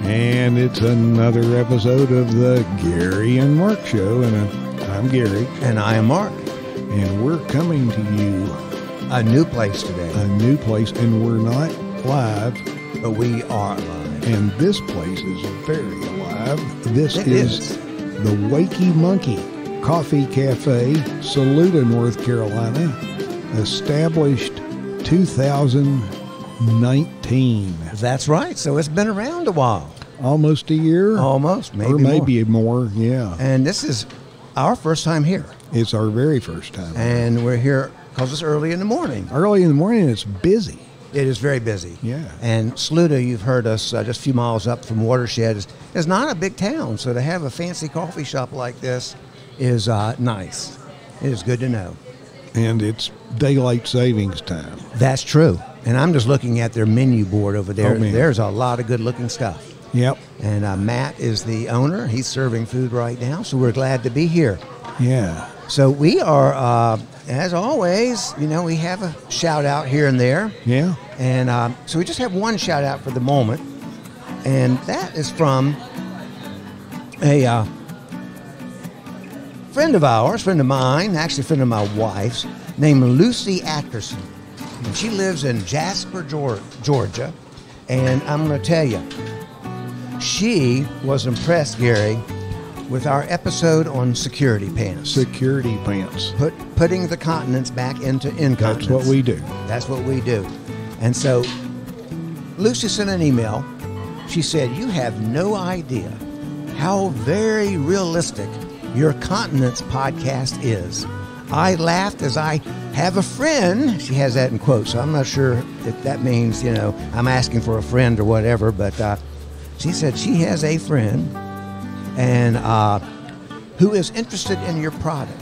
And it's another episode of the Gary and Mark Show, and I'm Gary. And I am Mark. And we're coming to you... a new place today. A new place, and we're not live. But we are live. And this place is very alive. This is the Wakey Monkey Coffee Cafe, Saluda, North Carolina, established 2019. That's right. So it's been around a while. Almost a year? Almost, maybe or maybe more, yeah. And this is our first time here. It's our very first time. And we're here because it's early in the morning. Early in the morning, it's busy. It is very busy. Yeah. And Saluda, you've heard us just a few miles up from Watershed, is not a big town. So to have a fancy coffee shop like this is nice. It is good to know. And it's daylight savings time. That's true. And I'm just looking at their menu board over there. Oh, man. There's a lot of good-looking stuff. Yep. And Matt is the owner. He's serving food right now, so we're glad to be here. Yeah. So we are, as always, we have a shout-out here and there. Yeah. And so we just have one shout-out for the moment, and that is from a friend of ours, friend of mine, actually a friend of my wife's, named Lucy Atkerson. And she lives in Jasper, Georgia. And I'm going to tell you, she was impressed, Gary, with our episode on security pants. Security pants. Putting the continents back into incontinence. That's what we do. That's what we do. And so Lucy sent an email. She said, "You have no idea how very realistic your continence podcast is. I laughed as I have a friend." She has that in quotes, so I'm not sure if that means, I'm asking for a friend or whatever, but she said she has a friend and who is interested in your product.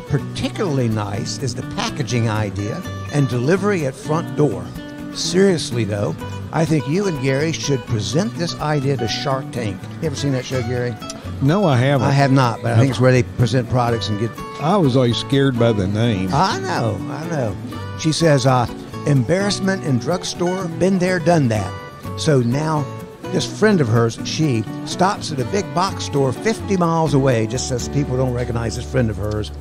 Particularly nice is the packaging idea and delivery at front door. Seriously, though, I think you and Gary should present this idea to Shark Tank. You ever seen that show, Gary? No, I haven't. I have not, but I think it's where they present products and get... I was always scared by the name. I know. She says, embarrassment in drugstore, been there, done that. So now, this friend of hers, she stops at a big box store 50 miles away, just so people don't recognize this friend of hers.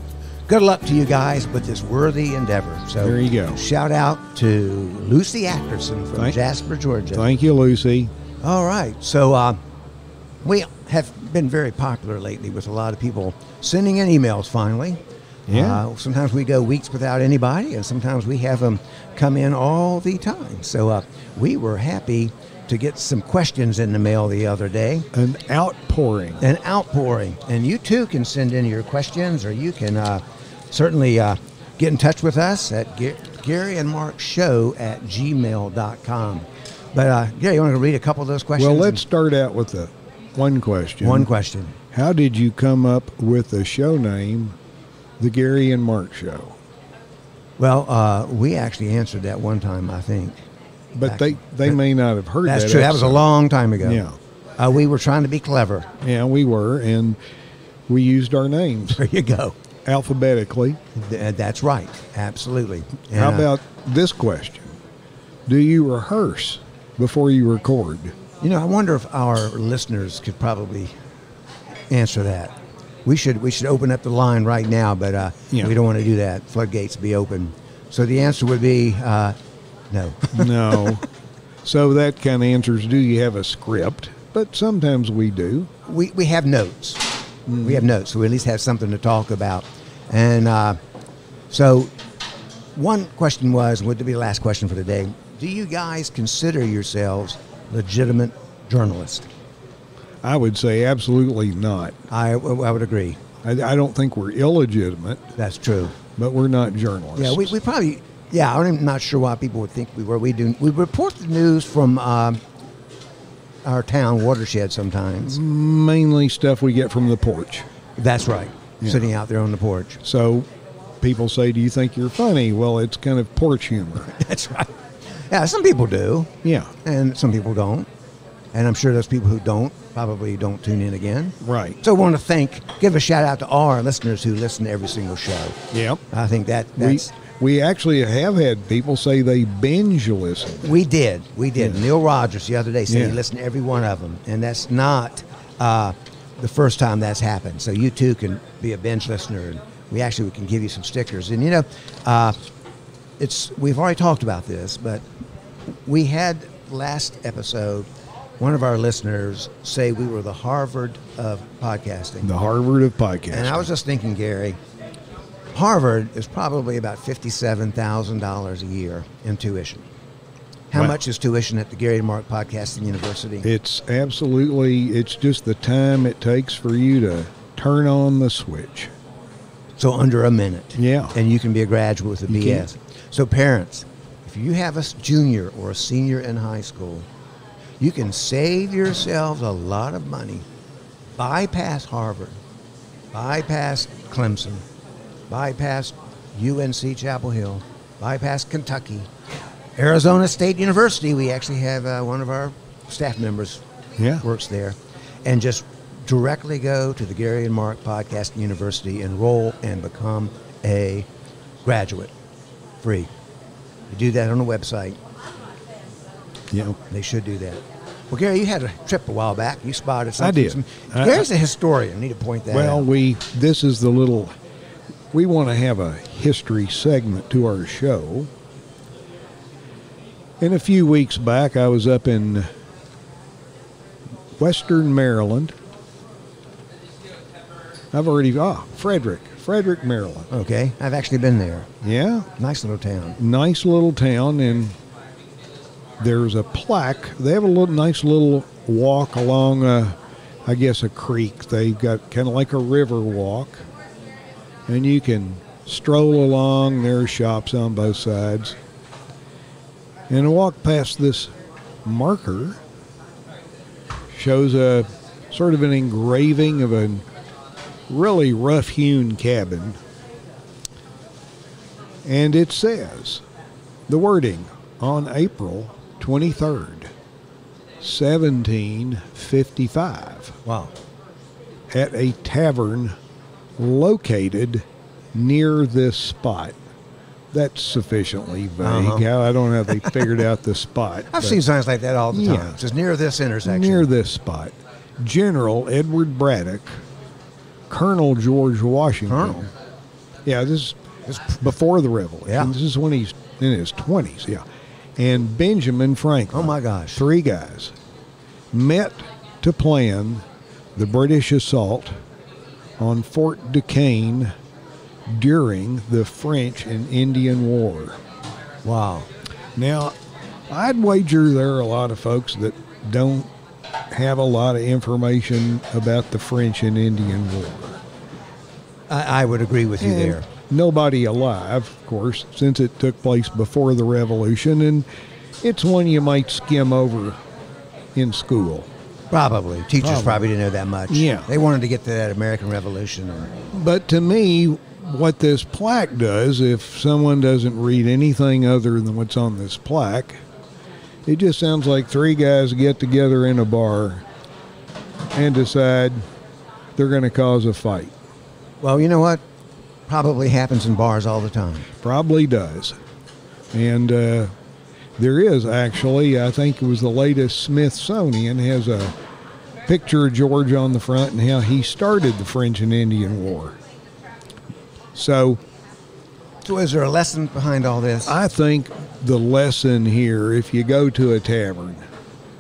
Good luck to you guys with this worthy endeavor. So there you go. Shout out to Lucy Atkerson from Jasper, Georgia. Thank you, Lucy. All right. So we have been very popular lately with a lot of people sending in emails finally. Yeah. Sometimes we go weeks without anybody, and sometimes we have them come in all the time. So we were happy to get some questions in the mail the other day. An outpouring. And you too can send in your questions, or you can certainly get in touch with us at GaryandMarkShow@gmail.com. But Gary, you want to read a couple of those questions? Well, let's start out with the one question. One question. How did you come up with the show name, The Gary and Mark Show? Well, we actually answered that one time, I think. But they may not have heard that. That's true. That was a long time ago. Yeah. We were trying to be clever. Yeah, we were, and we used our names. There you go. Alphabetically. That's right. Absolutely. And, how about this question? Do you rehearse before you record? I wonder if our listeners could probably answer that. We should open up the line right now, but we don't want to do that. Floodgates be open. So the answer would be no. No. So that kind of answers, do you have a script? But sometimes we do. We have notes. We have notes, so we at least have something to talk about. And so one question would be the last question for today. Do you guys consider yourselves legitimate journalists? I would say absolutely not. I would agree. I don't think we're illegitimate. That's true. But we're not journalists. Yeah, we probably... Yeah, I'm not sure why people would think we were. We report the news from our town Watershed sometimes. Mainly stuff we get from the porch. That's right. Yeah. Sitting out there on the porch. So people say, do you think you're funny? Well, it's kind of porch humor. That's right. Yeah, some people do. Yeah. And some people don't. And I'm sure those people who don't probably don't tune in again. Right. So I want to give a shout out to all our listeners who listen to every single show. Yep. I think that's... We actually have had people say they binge listen. We did. Yeah. Neil Rogers the other day said Yeah. he listened to every one of them, and that's not the first time that's happened. So you too can be a binge listener, and we can give you some stickers. And we've already talked about this, but we had last episode one of our listeners say we were the Harvard of podcasting. The Harvard of podcasting. And I was just thinking, Gary, Harvard is probably about $57,000 a year in tuition. How much is tuition at the Gary and Mark Podcasting University? It's just the time it takes for you to turn on the switch. So under a minute. Yeah. And you can be a graduate with a You BS. can. So parents, if you have a junior or a senior in high school, you can save yourselves a lot of money. Bypass Harvard. Bypass Clemson. Bypass UNC Chapel Hill. Bypass Kentucky. Arizona State University, we actually have one of our staff members works there. And just directly go to the Gary and Mark Podcasting University, enroll, and become a graduate. Free. You do that on the website. Yeah. They should do that. Well, Gary, you had a trip a while back. You spotted something. I did. Gary's a historian. I need to point that out. This is we want to have a history segment to our show. And a few weeks back, I was up in Western Maryland. Frederick, Maryland. Okay. I've actually been there. Yeah. Nice little town. Nice little town, and there's a plaque. They have a nice little walk along, a creek. They've got kind of like a river walk, and you can stroll along. There are shops on both sides. And I walk past this marker, shows a sort of an engraving of a really rough-hewn cabin. And it says, the wording, on April 23rd, 1755. Wow. At a tavern located near this spot. That's sufficiently vague. I don't know how they figured out the spot. I've seen signs like that all the time. It's just near this intersection. Near this spot. General Edward Braddock, Colonel George Washington. Colonel? Yeah, this is before the Revolution. Yeah. This is when he's in his 20s, And Benjamin Franklin. Oh, my gosh. 3 guys met to plan the British assault on Fort Duquesne during the French and Indian War. Wow. Now, I'd wager there are a lot of folks that don't have a lot of information about the French and Indian War. I would agree with you there. Nobody alive, of course, since it took place before the Revolution, and it's one you might skim over in school. Probably. Teachers probably didn't know that much. Yeah. They wanted to get to that American Revolution. But to me, what this plaque does, if someone doesn't read anything other than what's on this plaque, it just sounds like 3 guys get together in a bar and decide they're going to cause a fight. Well, you know what? Probably happens in bars all the time. Probably does. And there is actually, I think it was the latest Smithsonian, has a picture of George on the front and how he started the French and Indian War. So is there a lesson behind all this? I think the lesson here, if you go to a tavern.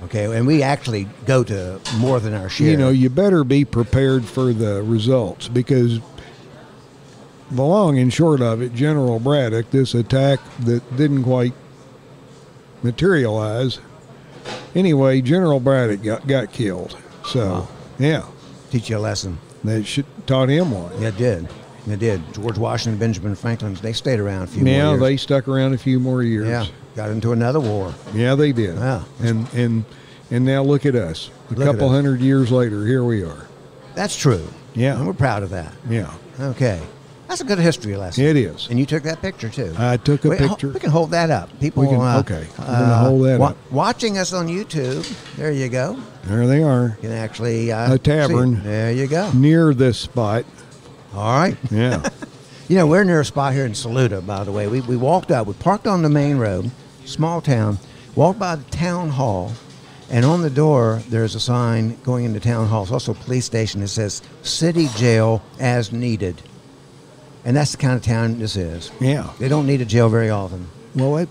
Okay, and we actually go to more than our share. You better be prepared for the results, because the long and short of it, General Braddock, this attack that didn't quite materialize. Anyway, General Braddock got killed. So, Teach you a lesson. That taught him one. Yeah, it did. It did. George Washington, Benjamin Franklin, they stayed around a few more years. Yeah, they stuck around a few more years. Yeah, got into another war. Yeah, they did. Yeah. And now look at us. A couple hundred years later, here we are. That's true. Yeah. And we're proud of that. Yeah. Okay. That's a good history lesson. It is. And you took that picture, too. I took a picture. We can hold that up. People, okay. I'm going to hold that up. Watching us on YouTube, there you go. There they are. You can actually a tavern. See. There you go. Near this spot. All right. Yeah. You know, we're near a spot here in Saluda, by the way. We walked up. We parked on the main road, small town, walked by the town hall, and on the door there's a sign going into town hall. It's also a police station that says city jail as needed. And that's the kind of town this is. Yeah. They don't need a jail very often. Well, I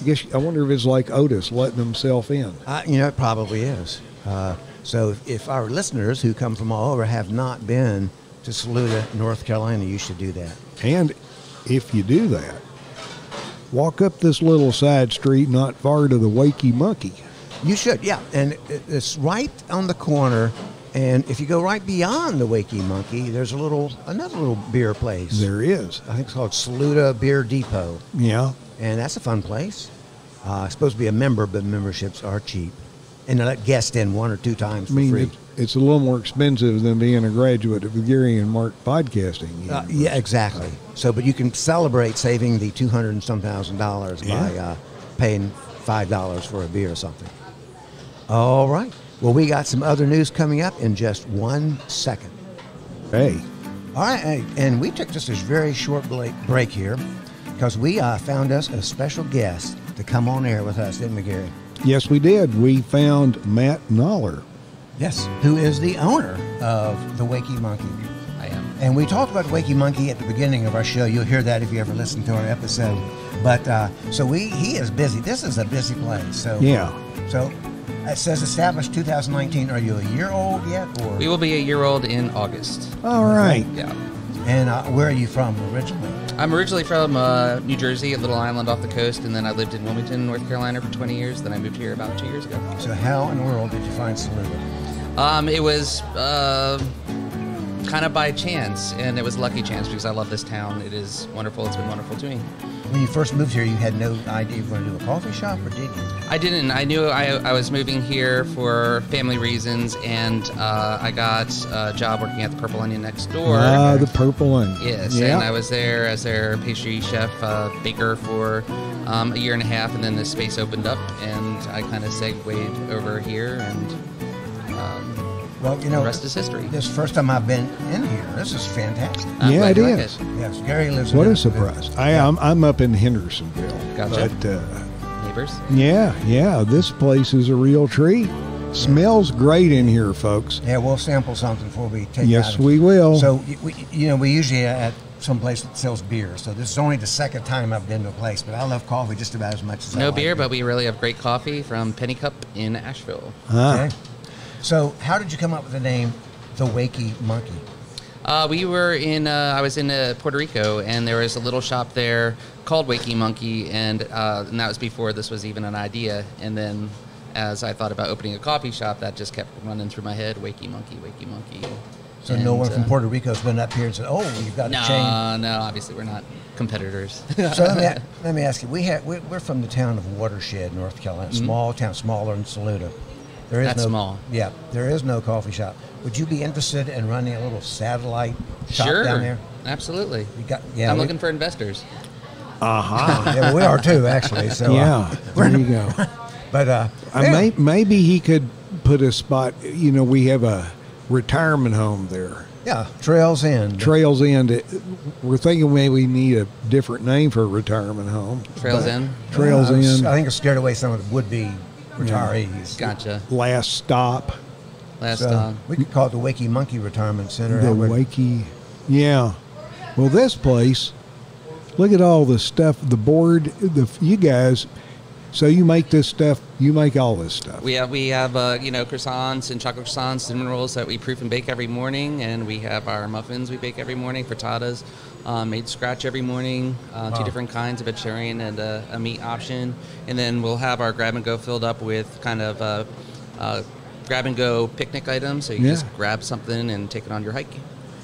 guess I wonder if it's like Otis letting himself in. You know, it probably is. So if our listeners who come from all over have not been to Saluda, North Carolina, you should do that. And if you do that, walk up this little side street not far to the Wakey Monkey. You should, yeah. And it's right on the corner. And if you go right beyond the Wakey Monkey, there's another little beer place. There is. I think it's called Saluda Beer Depot. Yeah. And that's a fun place. It's supposed to be a member, but memberships are cheap. And they let guests in 1 or 2 times for free. It's a little more expensive than being a graduate of Gary and Mark podcasting. Yeah, exactly. So, but you can celebrate saving the $200 and some thousand by paying $5 for a beer or something. All right. Well, we got some other news coming up in just 1 second. Hey. All right, and we took just this very short break here because we found us a special guest to come on air with us, didn't we, Gary? Yes, we did. We found Matt Noller. Yes, who is the owner of the Wakey Monkey. I am. And we talked about Wakey Monkey at the beginning of our show. You'll hear that if you ever listen to our episode. But so he is busy. This is a busy place. So Yeah. So it says established 2019. Are you a year old yet? Or? We will be a year old in August. All right. Yeah. And where are you from originally? I'm originally from New Jersey, a little island off the coast, and then I lived in Wilmington, North Carolina for 20 years. Then I moved here about 2 years ago. So how in the world did you find Saluda? It was kind of by chance, and it was lucky chance because I love this town. It is wonderful. It's been wonderful to me. When you first moved here, you had no idea you were going to do a coffee shop, or did you? I didn't. I knew I was moving here for family reasons, and I got a job working at the Purple Onion next door. The Purple Onion. Yes, Yeah. and I was there as their pastry chef, baker for a year and a half, and then this space opened up, and I kind of segued over here, and Well, you know, the rest is history. this first time I've been in here. This is fantastic. I'm Yeah, glad it you like is. Yes, Gary lives in What a Hendersonville. surprise. I'm up in Hendersonville. Gotcha. But, Neighbors. yeah, this place is a real treat. Smells great in here, folks. Yeah, we'll sample something before we take Yes, out. we will. So, we usually at some place that sells beer. So this is only the second time I've been to a place, but I love coffee just about as much as I No like beer, but we really have great coffee from Penny Cup in Asheville. Ah, Okay. So how did you come up with the name The Wakey Monkey? We were in, I was in Puerto Rico, and there was a little shop there called Wakey Monkey, and that was before this was even an idea. And then as I thought about opening a coffee shop, that just kept running through my head, Wakey Monkey, Wakey Monkey. So And, no one from Puerto Rico's been up here and said, "Oh, you've got a chain." No, obviously we're not competitors. So let me ask you. We're from the town of Watershed, North Carolina. Small town, smaller than Saluda. There is That's no, small. Yeah, there is no coffee shop. Would you be interested in running a little satellite shop Sure, down there? absolutely. You got, yeah, I'm looking for investors. aha. Yeah, we are too, actually. So Yeah, there you go. But Maybe he could put a spot, we have a retirement home there. yeah, Trails End. Trails End. We're thinking maybe we need a different name for a retirement home. Trails But End? Trails End. I think it scared away some of the would-be retirees. Gotcha. Last stop. Last So we could call it the Wakey Monkey Retirement Center. The That would- Wakey. Yeah. Well, this place, look at all the stuff, the board, you guys. So you make this stuff, you make all this stuff. We have croissants and chocolate croissants, cinnamon rolls that we proof and bake every morning, and we have our muffins we bake every morning, frittatas made scratch every morning, two different kinds, a vegetarian and a meat option, and then we'll have our grab and go filled up with kind of grab and go picnic items, so you can just grab something and take it on your hike.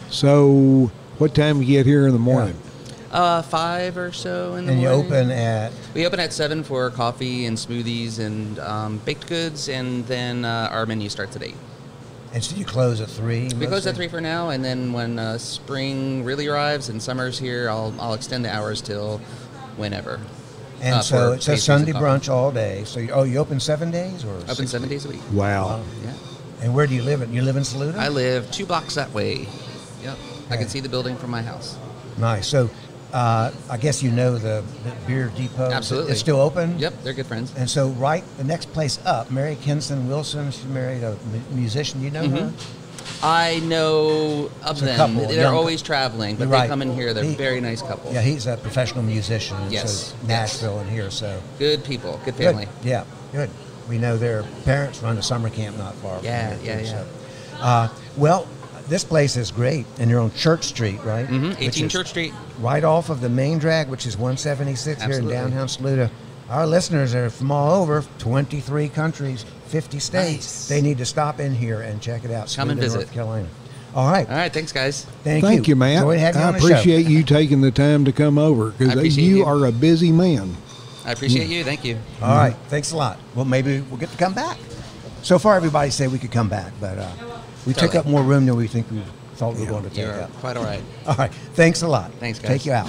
So what time you get here in the morning? 5 or so in the And you morning. open at... We open at 7 for coffee and smoothies and baked goods, and then our menu starts at 8. And so you close at 3? We close at 3 for now, and then when spring really arrives and summer's here, I'll extend the hours till whenever. And so for it says pastries and Sunday coffee. brunch all day. So you open 7 days? Or Open 7 days a week. Wow. Yeah. And where do you live? You live in Saluda? I live 2 blocks that way. Yep. I Okay. can see the building from my house. Nice. So I guess you know the Beer Depot. Absolutely. It's still open? Yep, they're good friends. And so the next place up, Mary Kinson Wilson, she married a musician. Do you know her? I know of them. Couple, They're always traveling, but they come in here. They're a very nice couple. Yeah, he's a professional musician. Yes. So Nashville and here, so. Good people, good family. Good. Yeah, good. We know their parents run a summer camp not far from here. Yeah. So. Well, this place is great, and you're on Church Street, right? 18 Church Street. Right off of the main drag, which is 176 Absolutely. here in downtown Saluda. Our listeners are from all over, 23 countries, 50 states. Nice. They need to stop in here and check it out. Come and Saluda, visit. North Carolina. All right. All right, thanks, guys. Thank you, Matt. Enjoyed having you I on the show. appreciate you taking the time to come over I because appreciate you you. are a busy man. I appreciate you. Thank you. All right. Thanks a lot. Well, maybe we'll get to come back. So far, everybody said we could come back, but we took Totally. up more room than we think we thought we were going to take You're up. quite all right. All right. Thanks a lot. Thanks, guys. Take you out.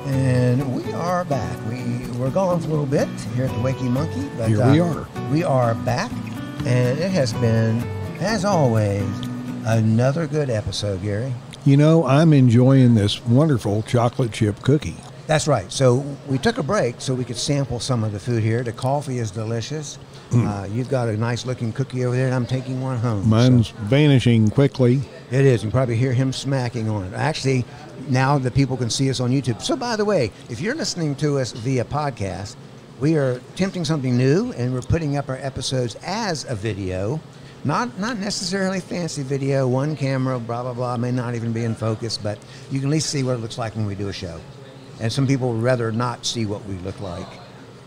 And we are back. We're gone for a little bit here at the Wakey Monkey, but Here we are. We are back, and it has been, as always, another good episode, Gary. You know, I'm enjoying this wonderful chocolate chip cookie. That's right. So we took a break so we could sample some of the food here. The coffee is delicious. You've got a nice looking cookie over there, and I'm taking one home. Mine's So vanishing quickly. it is. You can probably hear him smacking on it. Actually, now that people can see us on YouTube. So, by the way, if you're listening to us via podcast, we are attempting something new, and we're putting up our episodes as a video. Not necessarily fancy video, one camera, blah, blah, blah, may not even be in focus, but you can at least see what it looks like when we do a show. And some people would rather not see what we look like.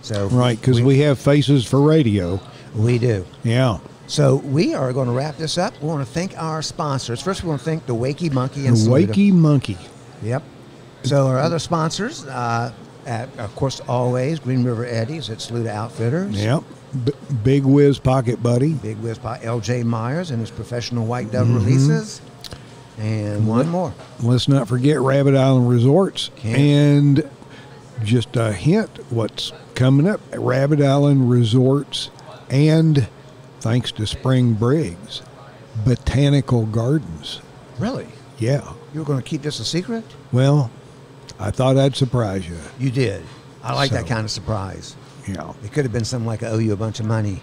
So Right, because we have faces for radio. We do. Yeah. So we are going to wrap this up. We want to thank our sponsors. First, we want to thank the Wakey Monkey The and Saluda. Wakey Monkey. Yep. So our other sponsors, at, of course, always, Green River Eddies at Saluda Outfitters. Yep. Big Whiz Pocket Buddy. Big Whiz Pie, L.J. Myers and his professional White Dove releases. And one more. Let's not forget Rabbit Island Resorts. Can't. And just a hint, what's coming up at Rabbit Island Resorts, and thanks to Spring Briggs, Botanical Gardens. Really? Yeah. You were going to keep this a secret? Well, I thought I'd surprise you. You did. I like that So- kind of surprise. Yeah. It could have been something like I owe you a bunch of money.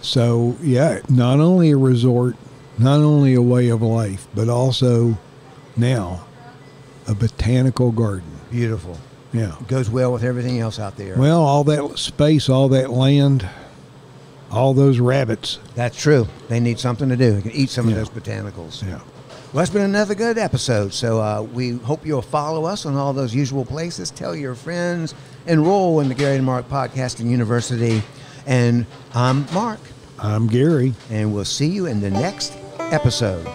So, yeah, not only a resort, not only a way of life, but also now a botanical garden. Beautiful. Yeah. It goes well with everything else out there. Well, all that space, all that land, all those rabbits. That's true. They need something to do. They can eat some of Yeah. those botanicals. Yeah. Well, that's been another good episode. So we hope you'll follow us on all those usual places. Tell your friends. Enroll in the Gary and Mark Podcasting University. And I'm Mark. I'm Gary. And we'll see you in the next episode.